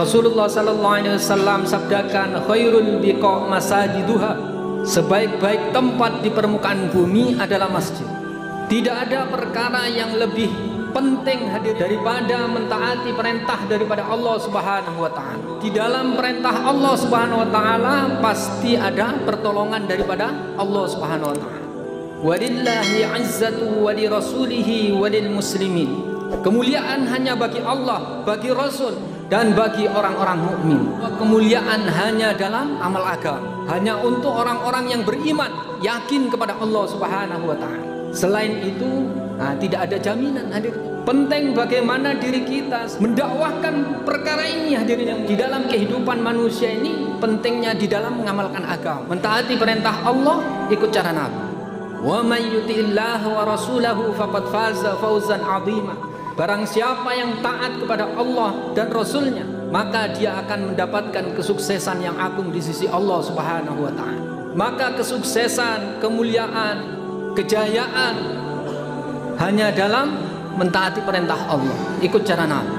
Rasulullah sallallahu alaihi wasallam sabdakan, khairul biqa masajiduha, sebaik-baik tempat di permukaan bumi adalah masjid. Tidak ada perkara yang lebih penting hadir daripada mentaati perintah daripada Allah Subhanahu wa taala. Di dalam perintah Allah Subhanahu wa taala pasti ada pertolongan daripada Allah Subhanahu wa taala. Walillahi 'izzatu wa li rasulihi wa lil muslimin. Kemuliaan hanya bagi Allah, bagi Rasul, dan bagi orang-orang mukmin. Kemuliaan hanya dalam amal agama, hanya untuk orang-orang yang beriman, yakin kepada Allah Subhanahu wa taala. Selain itu, tidak ada jaminan hadir. Penting bagaimana diri kita mendakwahkan perkara ini hadirin yang di dalam kehidupan manusia ini, pentingnya di dalam mengamalkan agama, mentaati perintah Allah, ikut cara Nabi. Wa may yuti'illah wa rasulahu faqad faza fawzan 'azima. Barang siapa yang taat kepada Allah dan Rasulnya, maka dia akan mendapatkan kesuksesan yang agung di sisi Allah Subhanahu wa ta'ala. Maka kesuksesan, kemuliaan, kejayaan hanya dalam mentaati perintah Allah, ikut cara Nabi.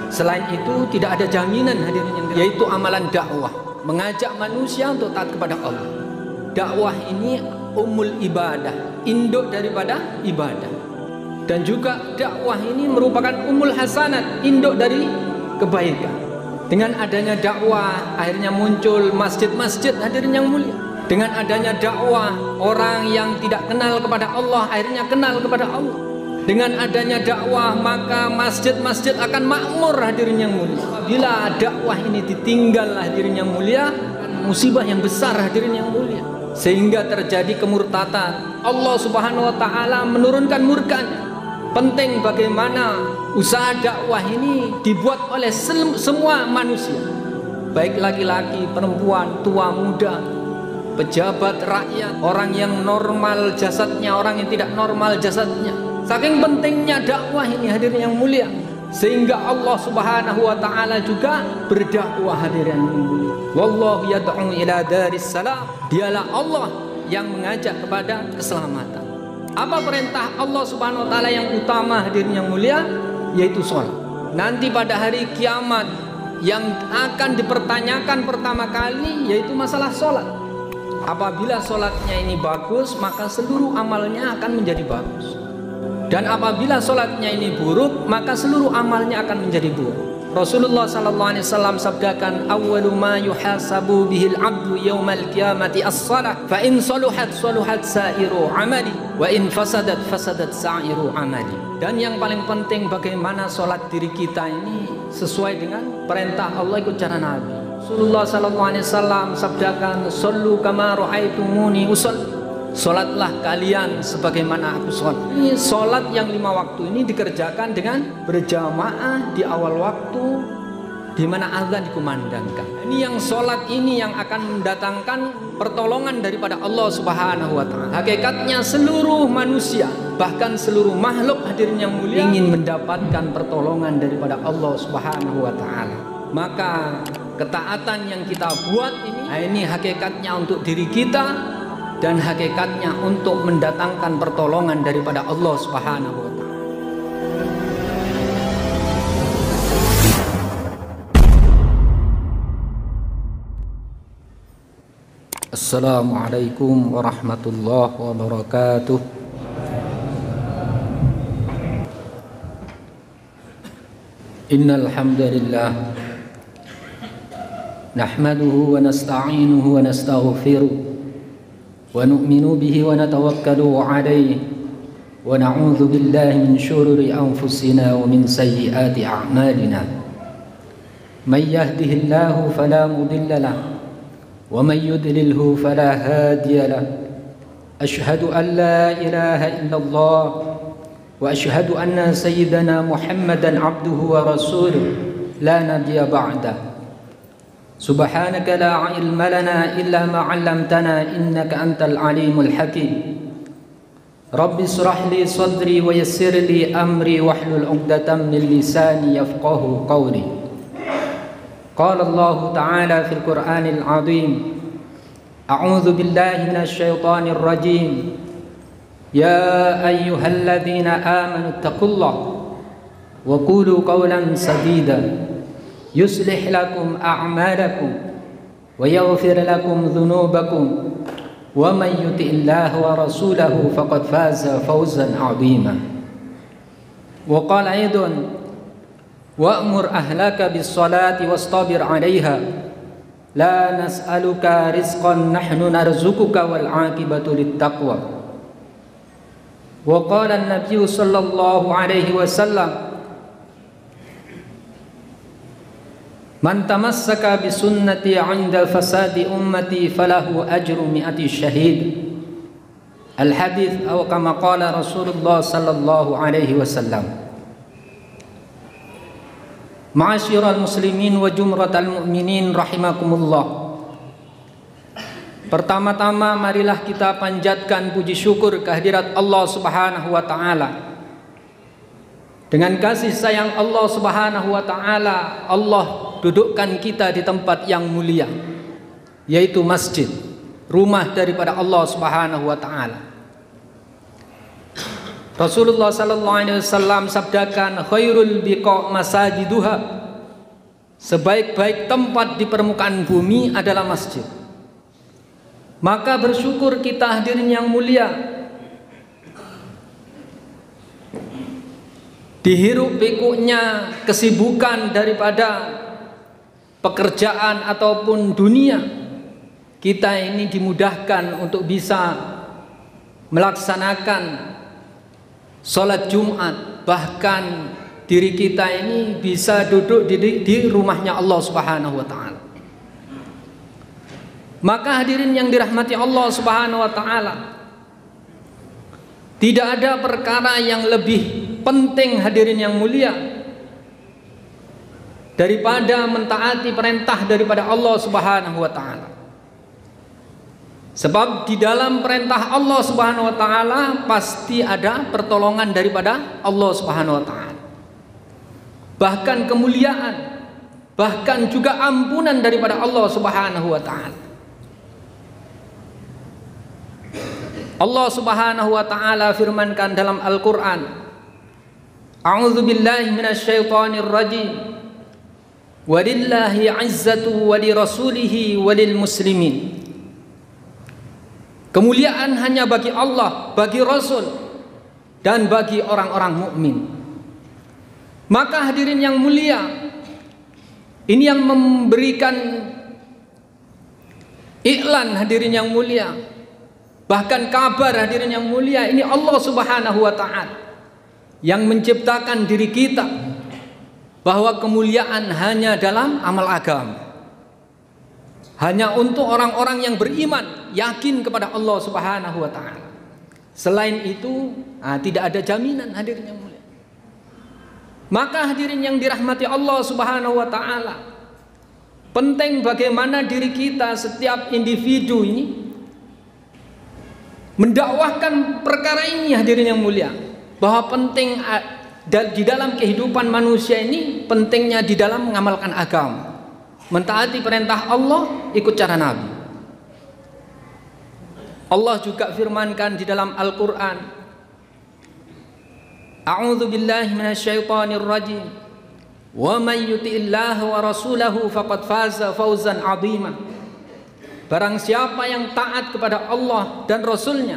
Selain itu tidak ada jaminan hadirin yang yaitu amalan dakwah, mengajak manusia untuk taat kepada Allah. Dakwah ini ummul ibadah, induk daripada ibadah. Dan juga dakwah ini merupakan umul hasanat, induk dari kebaikan. Dengan adanya dakwah akhirnya muncul masjid-masjid hadirin yang mulia. Dengan adanya dakwah orang yang tidak kenal kepada Allah akhirnya kenal kepada Allah. Dengan adanya dakwah maka masjid-masjid akan makmur hadirin yang mulia. Bila dakwah ini ditinggal hadirin yang mulia, musibah yang besar hadirin yang mulia, sehingga terjadi kemurtatan. Allah Subhanahu wa taala menurunkan murkanya. Penting bagaimana usaha dakwah ini dibuat oleh semua manusia, baik laki-laki, perempuan, tua, muda, pejabat, rakyat, orang yang normal jasadnya, orang yang tidak normal jasadnya. Saking pentingnya dakwah ini hadirin yang mulia, sehingga Allah Subhanahu wa taala juga berdakwah hadirin yang mulia. Wallahu yad'u ila daris salam. Dialah Allah yang mengajak kepada keselamatan. Apa perintah Allah Subhanahu wa taala yang utama hadirin yang mulia? Yaitu sholat. Nanti pada hari kiamat yang akan dipertanyakan pertama kali yaitu masalah sholat. Apabila sholatnya ini bagus, maka seluruh amalnya akan menjadi bagus. Dan apabila sholatnya ini buruk, maka seluruh amalnya akan menjadi buruk. Rasulullah sallallahu alaihi wasallam sabdakan, awwalu ma yuhasabu bihil abdu yaumal qiyamati as-shalah, fa in saluhat saluhat sa'iru amali, wa in fasadat fasadat sa'iru amali. Dan yang paling penting bagaimana sholat diri kita ini sesuai dengan perintah Allah, ikut cara Nabi. Rasulullah sallallahu alaihi wasallam sabdakan, sallu kama ra'aitumuni usalli. Sholatlah kalian sebagaimana aku sholat. Ini sholat yang 5 waktu ini dikerjakan dengan berjamaah di awal waktu, di mana azan dikumandangkan. Ini yang sholat ini yang akan mendatangkan pertolongan daripada Allah Subhanahu wa taala. Hakikatnya seluruh manusia, bahkan seluruh makhluk hadirin yang mulia, ingin mendapatkan pertolongan daripada Allah Subhanahu wa taala. Maka ketaatan yang kita buat ini hakikatnya untuk diri kita, dan hakikatnya untuk mendatangkan pertolongan daripada Allah Subhanahu wa taala. Assalamualaikum warahmatullahi wabarakatuh. Innal hamdalillah nahmaduhu wa nasta'inuhu wa nastaghfiruh wa nu'minu bihi wa natawakkalu alayhi wa na'udzu billahi min shururi anfusina wa min sayyiati a'malina. May yahdihillahu fala mudilla lahu wa may yudlilhu fala hadiya lahu. Asyhadu an la ilaha illallah wa asyhadu anna sayyidana Muhammadan abduhu wa rasuluh la nabiyya ba'dah. Subhanaka la ilma lana illa ma 'allamtana innaka antal alimul hakim. Rabbi shrah li sadri wa yassir li amri wahlul 'uqdatam min lisani yafqahu qawli. قال الله تعالى في القرآن العظيم أعوذ بالله من الشيطان الرجيم يا أيها الذين آمنوا اتقوا الله وقولوا قولا سديدا يصلح لكم أعمالكم ويغفر لكم ذنوبكم ومن يطع الله ورسوله فقد فاز فوزا عظيما وقال أيضا وأمر أهلك بالصلاة واصطبر عليها لا نسألك رزقا نحن نرزقك والعاقبة للتقوى وقال النبي صلى الله عليه وسلم من تمسك بسنتي عند فساد أمتي فله أجر 100 شهيد الحديث أو كما قال رسول الله صلى الله عليه وسلم. Ma'asyiral muslimin wa jumratal mu'minin rahimakumullah. Pertama-tama marilah kita panjatkan puji syukur kehadirat Allah Subhanahu wa taala. Dengan kasih sayang Allah Subhanahu wa taala, Allah dudukkan kita di tempat yang mulia, yaitu masjid, rumah daripada Allah Subhanahu wa taala. Rasulullah sallallahu alaihi wasallam sabdakan khairul biqa masajiduha, sebaik-baik tempat di permukaan bumi adalah masjid. Maka bersyukur kita hadirin yang mulia, dihiruk pikuknya kesibukan daripada pekerjaan ataupun dunia, kita ini dimudahkan untuk bisa melaksanakan sholat Jumat, bahkan diri kita ini bisa duduk di rumahnya Allah Subhanahu wa taala. Maka hadirin yang dirahmati Allah Subhanahu wa taala, tidak ada perkara yang lebih penting hadirin yang mulia daripada mentaati perintah daripada Allah Subhanahu wa taala. Sebab di dalam perintah Allah Subhanahu wa taala pasti ada pertolongan daripada Allah Subhanahu wa taala. Bahkan kemuliaan, bahkan juga ampunan daripada Allah Subhanahu wa taala. Allah Subhanahu wa taala firmankan dalam Al-Qur'an, A'udzu billahi minasyaitonir rajim. Walillahi 'izzatu wa lirasulihi walil muslimin. Kemuliaan hanya bagi Allah, bagi Rasul, dan bagi orang-orang mukmin. Maka hadirin yang mulia, ini yang memberikan iklan hadirin yang mulia, bahkan kabar hadirin yang mulia, ini Allah Subhanahu wa taala yang menciptakan diri kita, bahwa kemuliaan hanya dalam amal agama, hanya untuk orang-orang yang beriman, yakin kepada Allah Subhanahu wa taala. Selain itu, tidak ada jaminan hadirin yang mulia. Maka hadirin yang dirahmati Allah Subhanahu wa taala, penting bagaimana diri kita, setiap individu ini mendakwahkan perkara ini hadirin yang mulia, bahwa penting di dalam kehidupan manusia ini, pentingnya di dalam mengamalkan agama, mentaati perintah Allah, ikut cara Nabi. Allah juga firmankan di dalam Al-Qur'an, A'udzu billahi minasyaitonir rajim. Wa may yuti'illaha wa rasulahu faqad faza fawzan 'azima. Barang siapa yang taat kepada Allah dan Rasulnya,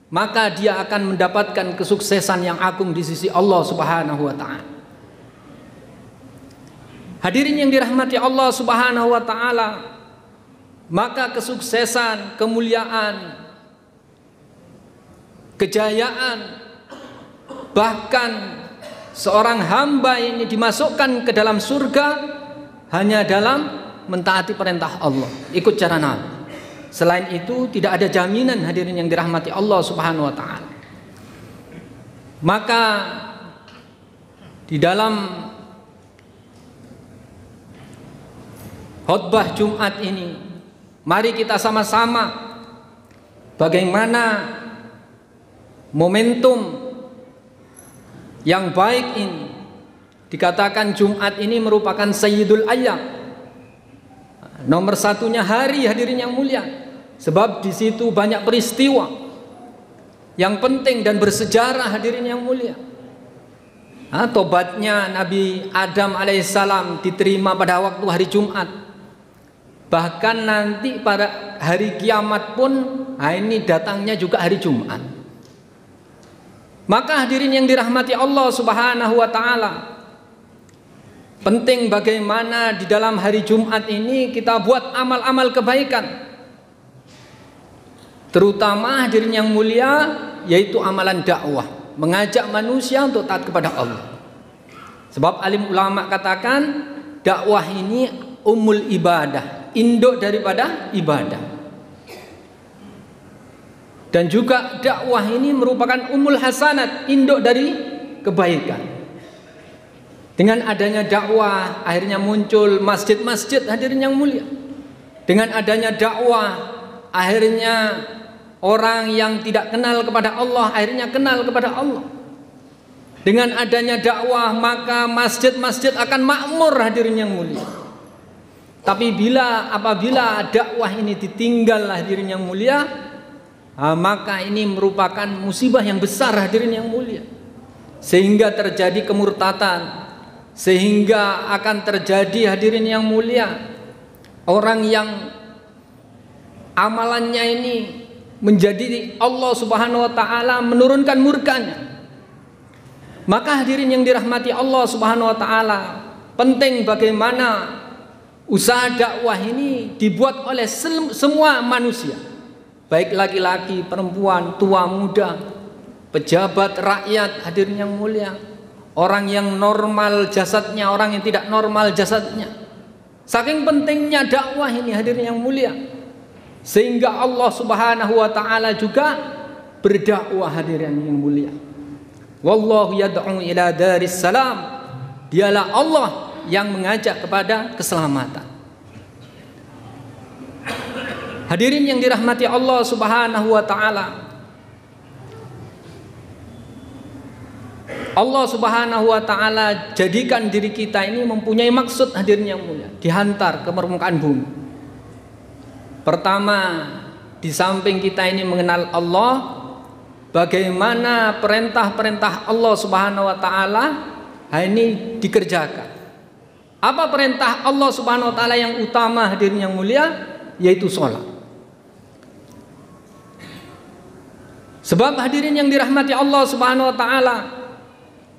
maka dia akan mendapatkan kesuksesan yang agung di sisi Allah Subhanahu wa taala. Hadirin yang dirahmati Allah Subhanahu wa taala, maka kesuksesan, kemuliaan, kejayaan, bahkan seorang hamba ini dimasukkan ke dalam surga hanya dalam mentaati perintah Allah, ikut cara Nabi. Selain itu tidak ada jaminan hadirin yang dirahmati Allah Subhanahu wa taala. Maka di dalam khutbah Jumat ini, mari kita sama-sama bagaimana momentum yang baik ini. Dikatakan Jumat ini merupakan Sayyidul Ayyam, Nomor satunya hari, hadirin yang mulia, sebab di situ banyak peristiwa yang penting dan bersejarah, hadirin yang mulia. Tobatnya Nabi Adam alaihissalam diterima pada waktu hari Jumat. Bahkan nanti pada hari kiamat pun, ini datangnya juga hari Jumat. Maka hadirin yang dirahmati Allah Subhanahu wa ta'ala, penting bagaimana di dalam hari Jumat ini kita buat amal-amal kebaikan. Terutama hadirin yang mulia, yaitu amalan dakwah, mengajak manusia untuk taat kepada Allah. Sebab alim ulama katakan dakwah ini umul ibadah, induk daripada ibadah. Dan juga dakwah ini merupakan umul hasanat, induk dari kebaikan. Dengan adanya dakwah akhirnya muncul masjid-masjid, hadirin yang mulia. Dengan adanya dakwah akhirnya orang yang tidak kenal kepada Allah akhirnya kenal kepada Allah. Dengan adanya dakwah maka masjid-masjid akan makmur, hadirin yang mulia. Tapi apabila dakwah ini ditinggal, hadirin yang mulia, maka ini merupakan musibah yang besar, hadirin yang mulia. Sehingga terjadi kemurtatan, sehingga akan terjadi, hadirin yang mulia, orang yang amalannya ini menjadi Allah Subhanahu wa ta'ala menurunkan murkanya. Maka hadirin yang dirahmati Allah Subhanahu wa ta'ala, penting bagaimana usaha dakwah ini dibuat oleh semua manusia, baik laki-laki, perempuan, tua, muda, pejabat, rakyat, hadirin yang mulia, orang yang normal jasadnya, orang yang tidak normal jasadnya. Saking pentingnya dakwah ini, hadirin yang mulia, sehingga Allah Subhanahu wa ta'ala juga berdakwah, hadirin yang mulia. Wallahu yad'u ila daris salam. Dialah Allah yang mengajak kepada keselamatan. Hadirin yang dirahmati Allah Subhanahu wa ta'ala, Allah Subhanahu wa ta'ala jadikan diri kita ini mempunyai maksud, hadirin yang mulia, dihantar ke permukaan bumi. Pertama, di samping kita ini mengenal Allah, bagaimana perintah-perintah Allah Subhanahu wa ta'ala ini dikerjakan. Apa perintah Allah Subhanahu wa ta'ala yang utama, hadirin yang mulia? Yaitu sholat. Sebab hadirin yang dirahmati Allah Subhanahu wa ta'ala,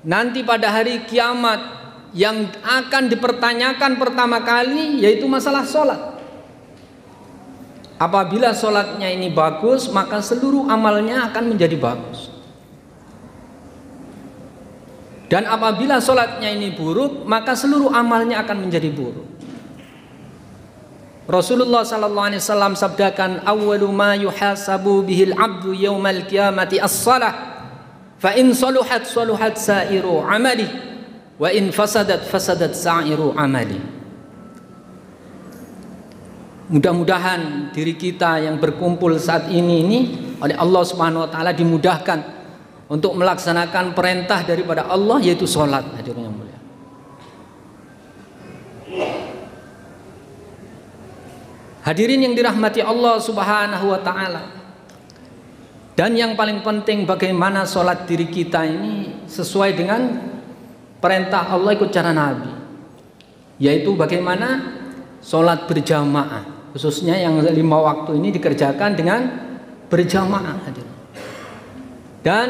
nanti pada hari kiamat yang akan dipertanyakan pertama kali yaitu masalah sholat. Apabila sholatnya ini bagus, maka seluruh amalnya akan menjadi bagus. Dan apabila sholatnya ini buruk, maka seluruh amalnya akan menjadi buruk. Rasulullah sallallahu alaihi wasallam sabdakan, awwalu ma yuhasabu bihil abdu yaumal qiyamati as-shalah, fa in saluhat saluhat sa'iru amali, wa in fasadat fasadat sa'iru amali. Mudah-mudahan diri kita yang berkumpul saat ini oleh Allah Subhanahu wa taala dimudahkan untuk melaksanakan perintah daripada Allah, yaitu sholat, hadirin yang mulia. Hadirin yang dirahmati Allah Subhanahu wa ta'ala, dan yang paling penting bagaimana sholat diri kita ini sesuai dengan perintah Allah ikut cara Nabi, yaitu bagaimana sholat berjamaah, khususnya yang 5 waktu ini dikerjakan dengan berjamaah, hadirin. Dan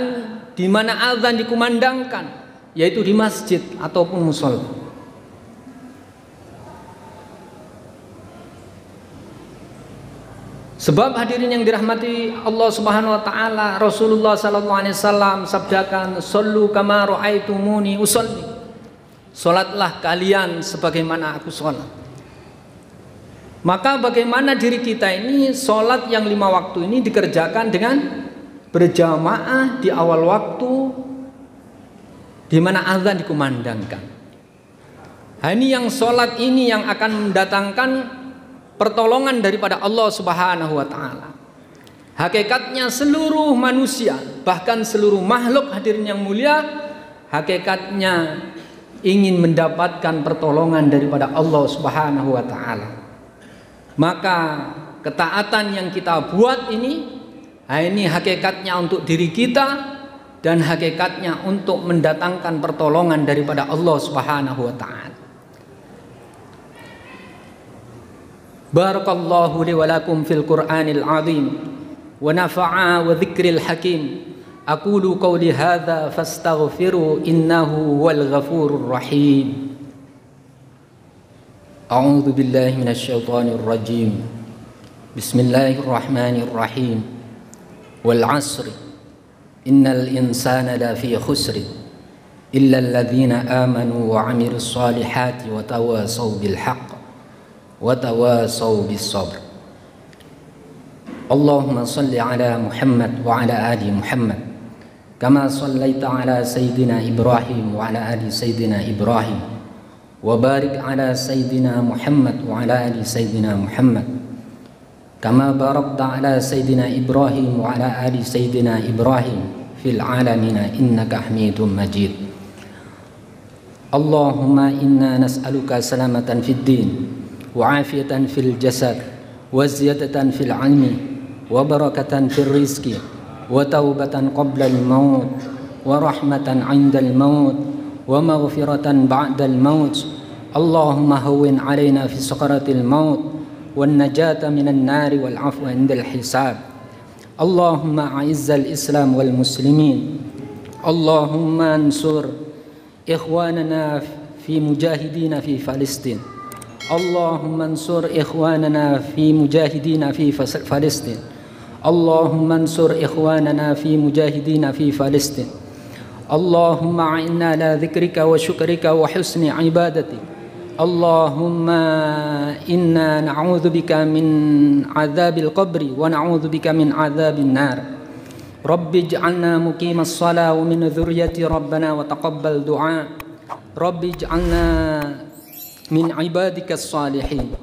di mana azan dikumandangkan, yaitu di masjid ataupun mushola. Sebab hadirin yang dirahmati Allah Subhanahu wa taala, Rasulullah sallallahu alaihi wasallam sabdakan, "Shallu kama ra'aitumuni usolli." Salatlah kalian sebagaimana aku salat. Maka bagaimana diri kita ini salat yang 5 waktu ini dikerjakan dengan berjamaah di awal waktu di mana azan dikumandangkan. Ini yang salat ini yang akan mendatangkan pertolongan daripada Allah Subhanahu wa taala. Hakikatnya seluruh manusia, bahkan seluruh makhluk, hadirin yang mulia, hakikatnya ingin mendapatkan pertolongan daripada Allah Subhanahu wa taala. Maka ketaatan yang kita buat ini hakikatnya untuk diri kita dan hakikatnya untuk mendatangkan pertolongan daripada Allah Subhanahu wa taala. Barakallahu li wa lakum fil Qur'anil azim wa nafa'a wa dzikril hakim. Aqulu qawli hadza fastaghfiru innahu wal ghafurur rahim. A'udzu billahi minasy syaithanir rajim. Bismillahirrahmanirrahim. Wal 'asri innal insana lafi khusr illa alladhina amanu wa 'amilus solihati wa tawasaw bil haqq wa tawasaw bis sabr. Allahumma shalli ala Muhammad wa ala ali Muhammad kama shallaita ala sayyidina Ibrahim wa ala ali sayyidina Ibrahim wa barik ala sayyidina Muhammad wa ala ali sayyidina Muhammad kama barakta ala sayyidina Ibrahim wa ala ali sayyidina Ibrahim fil alamin innaka Hamidum Majid. Allahumma inna nas'aluka salamatan fid din wa afiyatan fil jasad wa ziyadatan fil ilmi wa barakatan fil rizqi wa taubatan qabla al maut wa rahmatan 'inda al maut wa maghfiratan ba'da al maut. Allahumma hawwin 'alaina fi sakaratil maut wan najata minan nari wal 'afwa 'indal hisab. Allahumma a'izzal islam wal muslimin. Allahumma ansur ikhwanana fi mujahidina fi Palestin. Allahumma ansur ikhwanana fi mujahidina fi Palestin. Allahumma ansur ikhwanana fi mujahidina fi Palestin. Allahumma a'inna ala dzikrika wa syukrika wa husni ibadatik. Allahumma inna na'udzubika min adzabil qabri wa na'udzubika min adzabin nar. Rabbi ij'alna muqimas shalah wa min dzurriyyati rabbana wa taqabbal du'a. Rabbi ij'alna min ibadikas salihin.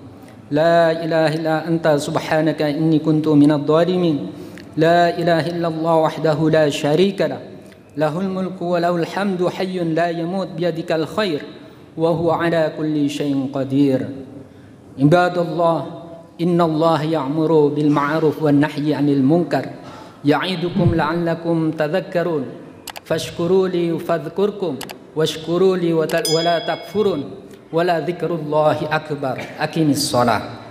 La ilaha illa anta subhanaka inni kuntu minadh dhalimin. La ilaha illallah wahdahu la syarika lah. Lahul mulku wa lahul hamdu hayyun la yamut biyadikal khair wa huwa ala kulli syai'in qadir. Ibadallah, innallaha ya'muru bil ma'ruf wan nahyi 'anil munkar ya'idukum la'allakum tadhakkarun. Fashkuruli fadhkurkum washkuruli wa la takfurun. Wala dzikrullahi akbar. Aqimis shalah.